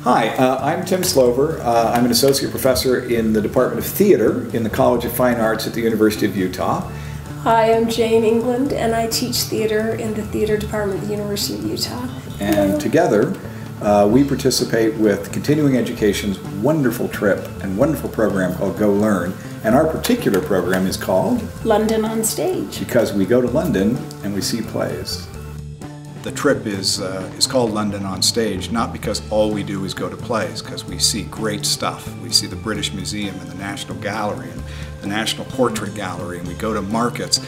Hi, I'm Tim Slover. I'm an associate professor in the Department of Theater in the College of Fine Arts at the University of Utah. Hi, I'm Jane England, and I teach theater in the theater department at the University of Utah. And together, we participate with Continuing Education's wonderful trip and wonderful program called Go Learn. And our particular program is called London on Stage. Because we go to London and we see plays. The trip is called London on Stage, not because all we do is go to plays, because we see great stuff. We see the British Museum and the National Gallery and the National Portrait Gallery, and we go to markets.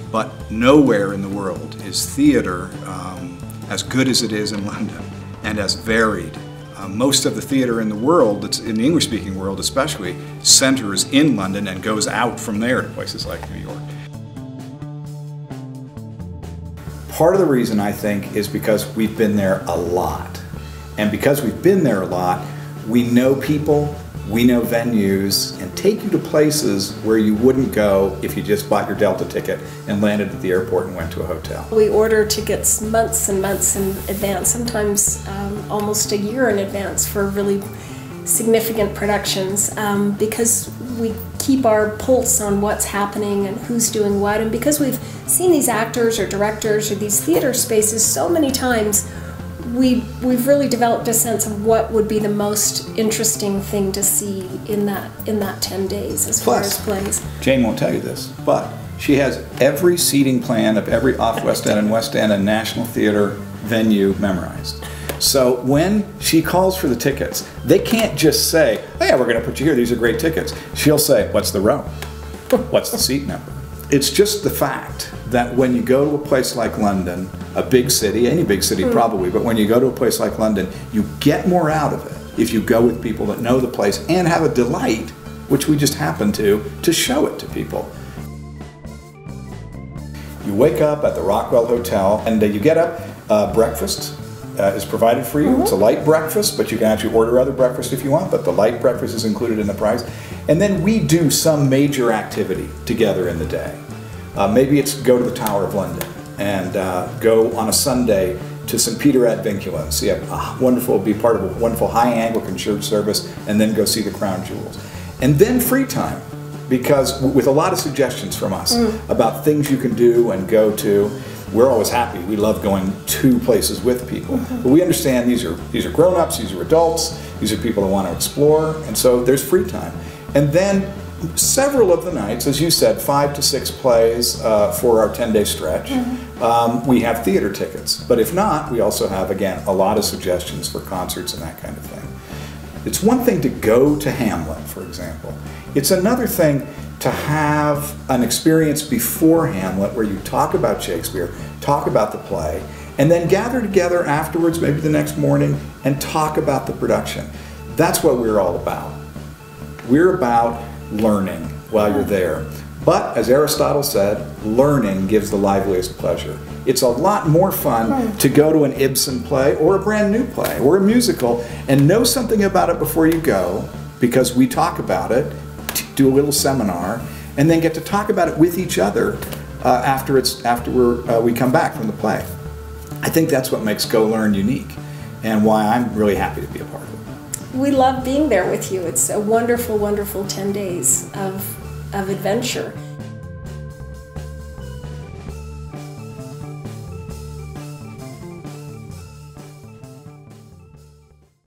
But nowhere in the world is theater as good as it is in London, and as varied. Most of the theater in the world, that's in the English-speaking world especially, centers in London and goes out from there to places like New York. Part of the reason, I think, is because we've been there a lot. And because we've been there a lot, we know people, we know venues, and take you to places where you wouldn't go if you just bought your Delta ticket and landed at the airport and went to a hotel. We order tickets months and months in advance, sometimes almost a year in advance for really significant productions, because we keep our pulse on what's happening and who's doing what, and because we've seen these actors or directors or these theater spaces so many times, we've really developed a sense of what would be the most interesting thing to see in that 10 days as far as plays. Jane won't tell you this, but she has every seating plan of every off West End and West End and National Theater venue memorized. So when she calls for the tickets, they can't just say, oh yeah, we're going to put you here, these are great tickets. She'll say, what's the row? What's the seat number? It's just the fact that when you go to a place like London, a big city, any big city probably, but when you go to a place like London, you get more out of it if you go with people that know the place and have a delight, which we just happen to show it to people. You wake up at the Rockwell Hotel and you get up, breakfast is provided for you. It's a light breakfast, but you can actually order other breakfast if you want, but the light breakfast is included in the price. And then we do some major activity together in the day. Maybe it's go to the Tower of London and go on a Sunday to St. Peter ad Vinculum, see be part of a wonderful high Anglican church service, and then go see the Crown Jewels. And then free time, because with a lot of suggestions from us about things you can do and go to. We're always happy. We love going to places with people. But we understand these are grown-ups, these are adults, these are people that want to explore, and so there's free time. And then several of the nights, as you said, 5 to 6 plays for our 10-day stretch, we have theater tickets. But if not, we also have, again, a lot of suggestions for concerts and that kind of thing. It's one thing to go to Hamlet, for example. It's another thing to have an experience before Hamlet where you talk about Shakespeare, talk about the play, and then gather together afterwards, maybe the next morning, and talk about the production. That's what we're all about. We're about learning while you're there. But, as Aristotle said, learning gives the liveliest pleasure. It's a lot more fun to go to an Ibsen play or a brand new play or a musical and know something about it before you go, because we talk about it, do a little seminar, and then get to talk about it with each other after we come back from the play. I think that's what makes Go Learn unique, and why I'm really happy to be a part of it. We love being there with you. It's a wonderful, wonderful 10 days of adventure.